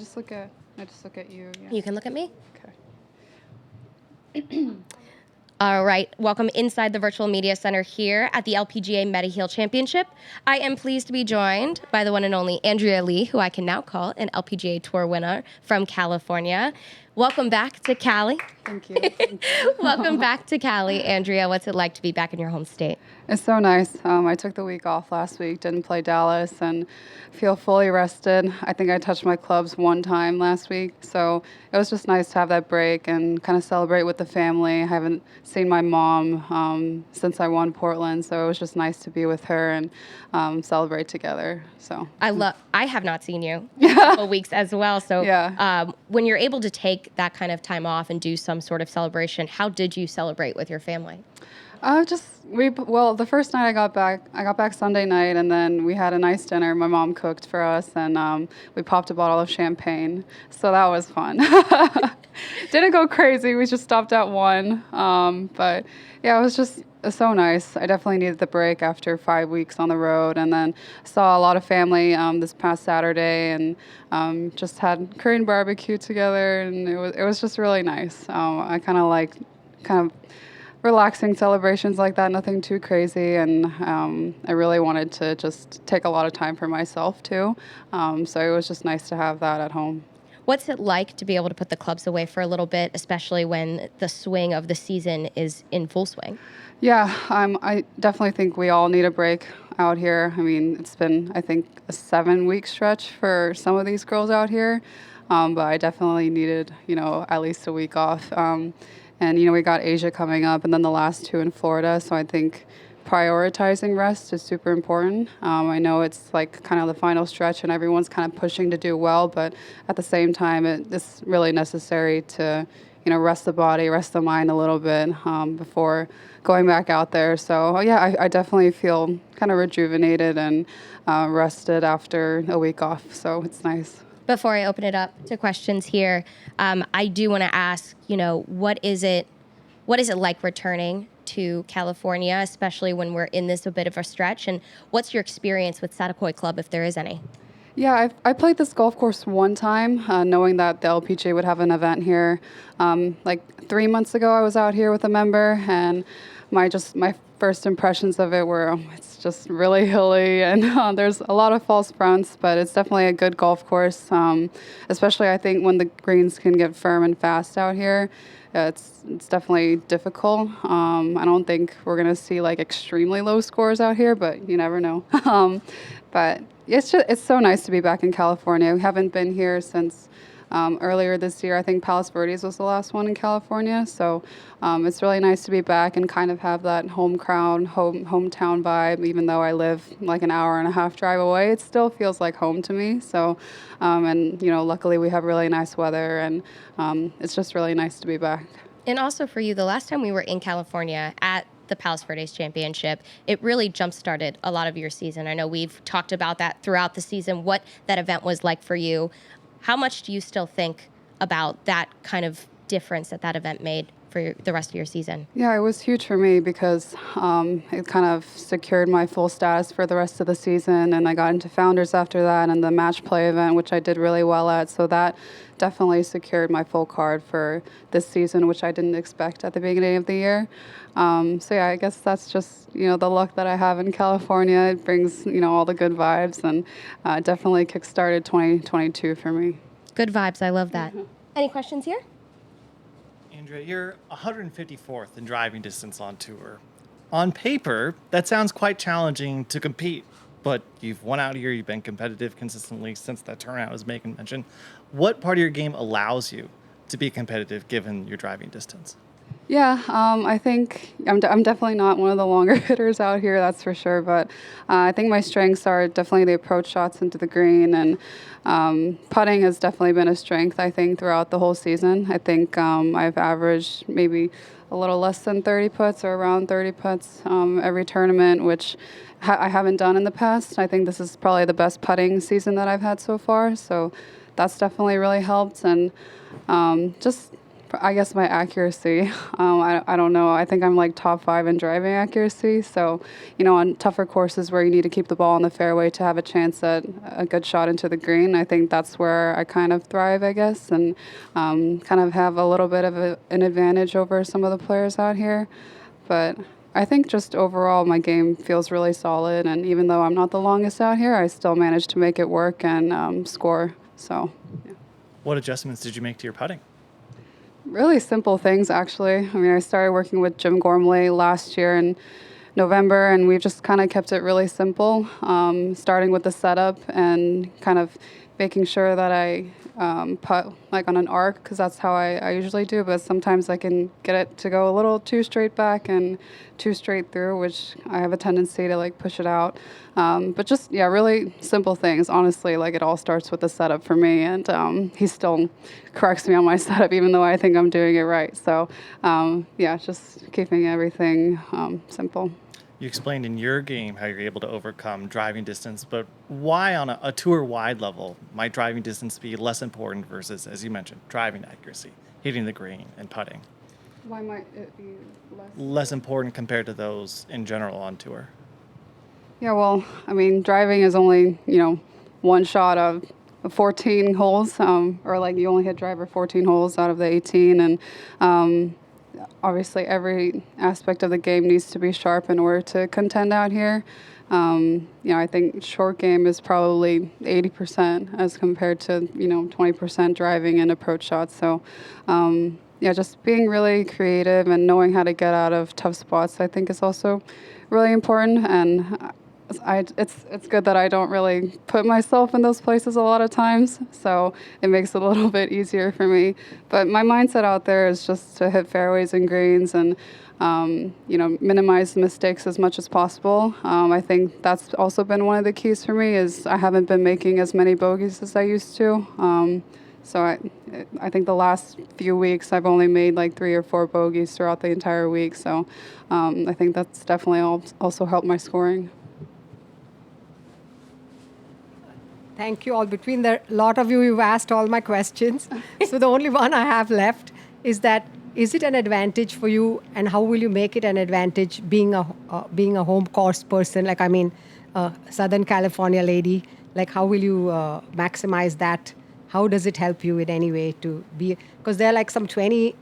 I just look at you. Yeah. You can look at me. Okay. All right, welcome inside the Virtual Media Center here at the LPGA Mediheal Championship. I am pleased to be joined by the one and only Andrea Lee, who I can now call an LPGA Tour winner from California. Welcome back to Cali. Thank you. Thank you. Welcome back to Cali, Andrea. What's it like to be back in your home state? It's so nice. I took the week off last week, didn't play Dallas, and feel fully rested. I think I touched my clubs one time last week, so it was just nice to have that break and kind of celebrate with the family. I haven't seen my mom since I won Portland, so it was just nice to be with her and celebrate together. So I have not seen you in a couple weeks as well. So yeah. When you're able to take that kind of time off and do some sort of celebration, how did you celebrate with your family? The first night I got back Sunday night, and then we had a nice dinner. My mom cooked for us, and we popped a bottle of champagne. So that was fun. Didn't go crazy. We just stopped at one. But yeah, it was just so nice. I definitely needed the break after 5 weeks on the road, and then saw a lot of family this past Saturday, and just had Korean barbecue together, and it was just really nice. I kind of relaxing celebrations like that, nothing too crazy, and I really wanted to just take a lot of time for myself too. So it was just nice to have that at home. What's it like to be able to put the clubs away for a little bit, especially when the swing of the season is in full swing? Yeah, I definitely think we all need a break out here. I mean, it's been, I think, a 7-week stretch for some of these girls out here, but I definitely needed, at least a week off. And, we got Asia coming up and then the last 2 in Florida. So I think prioritizing rest is super important. I know it's like kind of the final stretch and everyone's kind of pushing to do well, but at the same time, it's really necessary to, rest the body, rest the mind a little bit before going back out there. So, yeah, I definitely feel kind of rejuvenated and rested after a week off. So it's nice. Before I open it up to questions here, I do want to ask, what is it like returning to California, especially when we're in this a bit of a stretch? And what's your experience with Satakoy Club, if there is any? Yeah, I played this golf course one time, knowing that the LPGA would have an event here. Like 3 months ago, I was out here with a member, and my first impressions of it were it's just really hilly, and there's a lot of false fronts, but it's definitely a good golf course, especially I think when the greens can get firm and fast out here. It's definitely difficult. I don't think we're going to see like extremely low scores out here, but you never know. But it's so nice to be back in California. We haven't been here since earlier this year. I think Palos Verdes was the last one in California. So it's really nice to be back and kind of have that home crowd, hometown vibe. Even though I live like an hour and a half drive away, it still feels like home to me. So, and luckily we have really nice weather, and it's just really nice to be back. And also for you, the last time we were in California at the Palos Verdes Championship, it really jump-started a lot of your season. I know we've talked about that throughout the season, what that event was like for you. How much do you still think about that kind of difference that event made for the rest of your season? Yeah, it was huge for me because it kind of secured my full status for the rest of the season, and I got into Founders after that and the match play event, which I did really well at. So that definitely secured my full card for this season, which I didn't expect at the beginning of the year. So yeah, I guess that's just, the luck that I have in California. It brings, all the good vibes, and definitely kickstarted 2022 for me. Good vibes. I love that. Mm-hmm. Any questions here? Andrea, you're 154th in driving distance on tour. On paper, that sounds quite challenging to compete, but you've won out here, you've been competitive consistently since that turnout was Megan mentioned. What part of your game allows you to be competitive given your driving distance? Yeah, I think I'm definitely not one of the longer hitters out here, that's for sure. But I think my strengths are definitely the approach shots into the green, and putting has definitely been a strength, I think, throughout the whole season. I think I've averaged maybe a little less than 30 putts or around 30 putts every tournament, which I haven't done in the past. I think this is probably the best putting season that I've had so far, so that's definitely really helped. And just I guess my accuracy. I don't know. I think I'm like top 5 in driving accuracy. So, on tougher courses where you need to keep the ball on the fairway to have a chance at a good shot into the green, I think that's where I kind of thrive, I guess, and kind of have a little bit of an advantage over some of the players out here. But I think just overall my game feels really solid. And even though I'm not the longest out here, I still managed to make it work and score. So, yeah. What adjustments did you make to your putting? Really simple things, actually. I mean, I started working with Jim Gormley last year in November, and we've just kind of kept it really simple, starting with the setup and kind of making sure that I putt like on an arc, because that's how I usually do, but sometimes I can get it to go a little too straight back and too straight through, which I have a tendency to like push it out. But just, yeah, really simple things. Honestly, like it all starts with the setup for me, and he still corrects me on my setup, even though I think I'm doing it right. So, yeah, just keeping everything simple. You explained in your game how you're able to overcome driving distance, but why on a tour-wide level might driving distance be less important versus, as you mentioned, driving accuracy, hitting the green, and putting? Why might it be Less important compared to those in general on tour? Yeah, well, I mean, driving is only, one shot of 14 holes, or like you only hit driver 14 holes out of the 18, and obviously every aspect of the game needs to be sharp in order to contend out here. I think short game is probably 80% as compared to, 20% driving and approach shots. So, yeah, just being really creative and knowing how to get out of tough spots, I think, is also really important. And it's good that I don't really put myself in those places a lot of times, so it makes it a little bit easier for me. But my mindset out there is just to hit fairways and greens and minimize the mistakes as much as possible. I think that's also been one of the keys for me is I haven't been making as many bogeys as I used to. So I think the last few weeks I've only made like 3 or 4 bogeys throughout the entire week. So I think that's definitely also helped my scoring. Thank you all. Between the lot of you, you've asked all my questions. So the only one I have left is that, is it an advantage for you, and how will you make it an advantage being a home course person? Like, I mean, Southern California lady. Like, how will you maximize that? How does it help you in any way to be? Because there are like some 20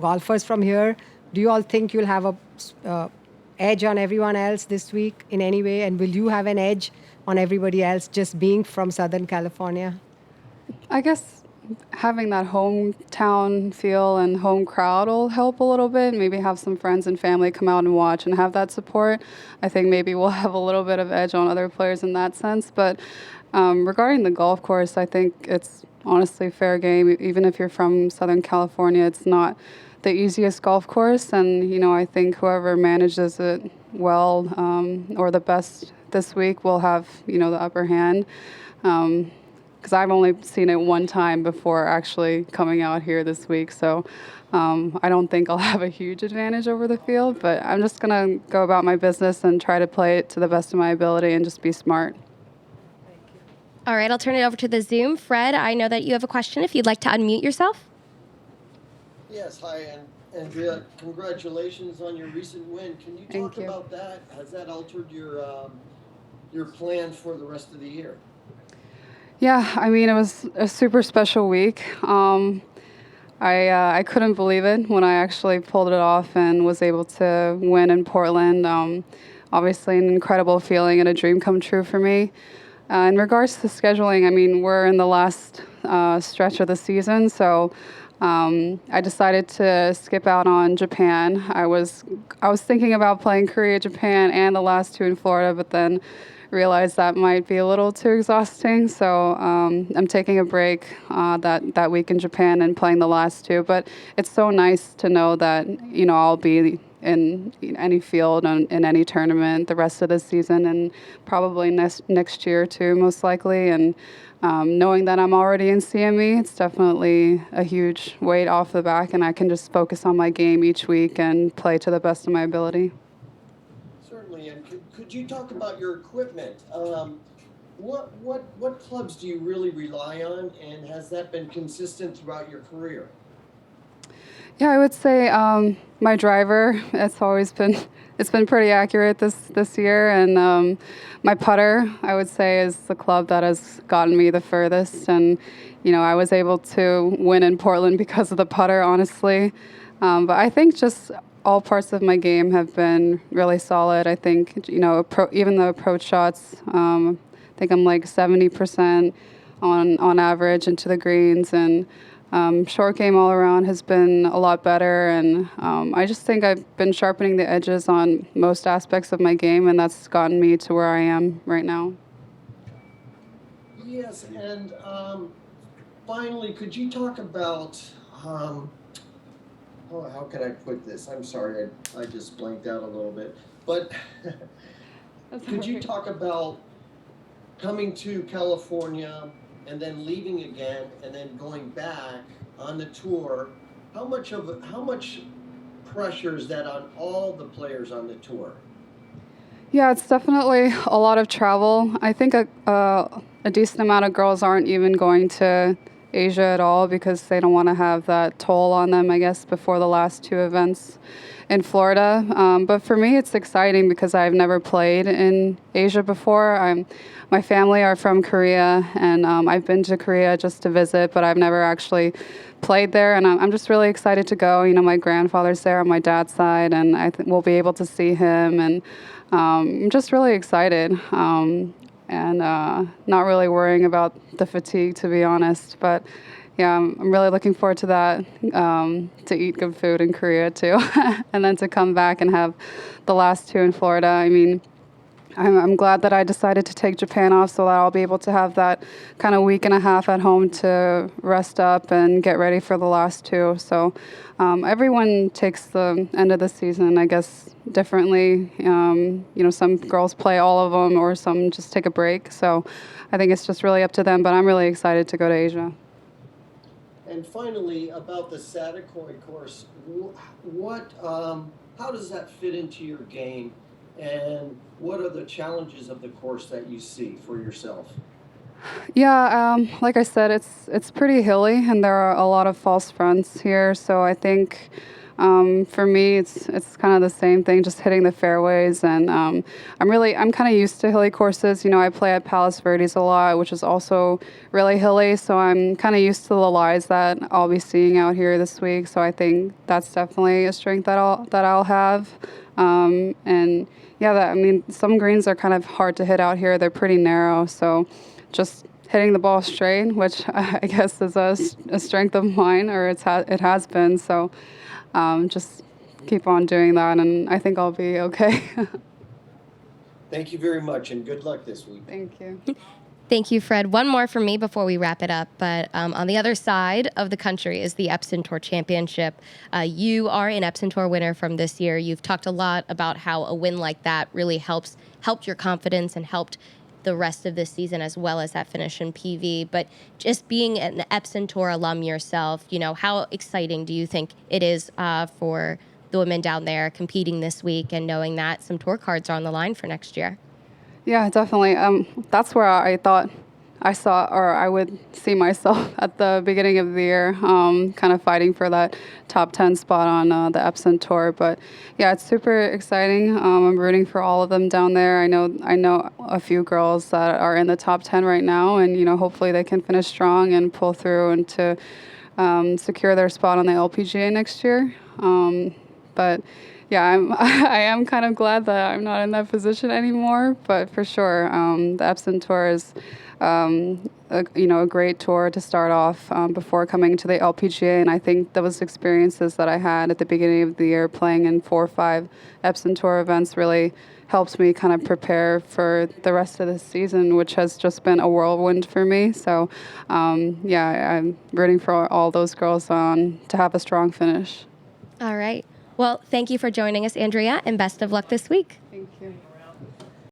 golfers from here. Do you all think you'll have a edge on everyone else this week in any way? And will you have an edge on everybody else just being from Southern California? I guess having that hometown feel and home crowd will help a little bit. Maybe have some friends and family come out and watch and have that support. I think maybe we'll have a little bit of edge on other players in that sense. But regarding the golf course, I think it's honestly fair game. Even if you're from Southern California, it's not the easiest golf course. And, I think whoever manages it well or the best this week will have, the upper hand. Because I've only seen it one time before actually coming out here this week. So I don't think I'll have a huge advantage over the field, but I'm just going to go about my business and try to play it to the best of my ability and just be smart. All right, I'll turn it over to the Zoom. Fred, I know that you have a question if you'd like to unmute yourself. Yes, hi, and Andrea, congratulations on your recent win. Can you talk about that? Has that altered your plans for the rest of the year? Yeah, I mean, it was a super special week. I couldn't believe it when I actually pulled it off and was able to win in Portland. Obviously, an incredible feeling and a dream come true for me. In regards to scheduling, I mean, we're in the last stretch of the season, so I decided to skip out on Japan. I was thinking about playing Korea, Japan, and the last 2 in Florida, but then realized that might be a little too exhausting. So I'm taking a break that week in Japan and playing the last 2. But it's so nice to know that I'll be in any field and in any tournament the rest of the season and probably next year too, most likely. And knowing that I'm already in CME, it's definitely a huge weight off the back, and I can just focus on my game each week and play to the best of my ability. Certainly, and could you talk about your equipment? What clubs do you really rely on, and has that been consistent throughout your career? Yeah, I would say my driver. It's been pretty accurate this year, and my putter, I would say, is the club that has gotten me the furthest. And I was able to win in Portland because of the putter, honestly. But I think just all parts of my game have been really solid. I think even the approach shots. I think I'm like 70% on average into the greens, and short game all around has been a lot better, and I just think I've been sharpening the edges on most aspects of my game, and that's gotten me to where I am right now. Yes, and finally, could you talk about, how can I put this? I'm sorry, I just blanked out a little bit. But could you talk about coming to California and then leaving again and then going back on the tour? How much pressure is that on all the players on the tour? Yeah, it's definitely a lot of travel. I think a decent amount of girls aren't even going to Asia at all because they don't want to have that toll on them, I guess, before the last two events in Florida. But for me, it's exciting because I've never played in Asia before. My family are from Korea, and I've been to Korea just to visit, but I've never actually played there, and I'm just really excited to go. My grandfather's there on my dad's side, and we'll be able to see him, and I'm just really excited. And not really worrying about the fatigue, to be honest. But yeah, I'm really looking forward to that, to eat good food in Korea too, and then to come back and have the last two in Florida. I mean, I'm glad that I decided to take Japan off so that I'll be able to have that kind of week and a half at home to rest up and get ready for the last two. So everyone takes the end of the season, I guess, differently. Some girls play all of them or some just take a break. So I think it's just really up to them, but I'm really excited to go to Asia. And finally, about the Satakoy course, how does that fit into your game? And what are the challenges of the course that you see for yourself? Yeah, like I said, it's pretty hilly, and there are a lot of false fronts here. So I think for me, it's kind of the same thing, just hitting the fairways. And I'm kind of used to hilly courses. I play at Palos Verdes a lot, which is also really hilly. So I'm kind of used to the lies that I'll be seeing out here this week. So I think that's definitely a strength that I'll have. And yeah, some greens are kind of hard to hit out here. They're pretty narrow, so just hitting the ball straight, which I guess is a strength of mine, or it has been. So just keep on doing that, and I think I'll be okay. Thank you very much, and good luck this week. Thank you. Thank you, Fred. One more from me before we wrap it up. But on the other side of the country is the Epson Tour Championship. You are an Epson Tour winner from this year. You've talked a lot about how a win like that really helped your confidence and helped the rest of this season as well as that finish in PV. But just being an Epson Tour alum yourself, how exciting do you think it is for the women down there competing this week and knowing that some tour cards are on the line for next year? Yeah, definitely. That's where I thought I would see myself at the beginning of the year, kind of fighting for that top 10 spot on the Epson Tour. But yeah, it's super exciting. I'm rooting for all of them down there. I know a few girls that are in the top 10 right now, and hopefully they can finish strong and pull through and to secure their spot on the LPGA next year. But yeah, I am kind of glad that I'm not in that position anymore. But for sure, the Epson Tour is, a great tour to start off before coming to the LPGA. And I think those experiences that I had at the beginning of the year playing in 4 or 5 Epson Tour events really helped me kind of prepare for the rest of the season, which has just been a whirlwind for me. So, yeah, I'm rooting for all those girls to have a strong finish. All right. Well, thank you for joining us, Andrea, and best of luck this week. Thank you.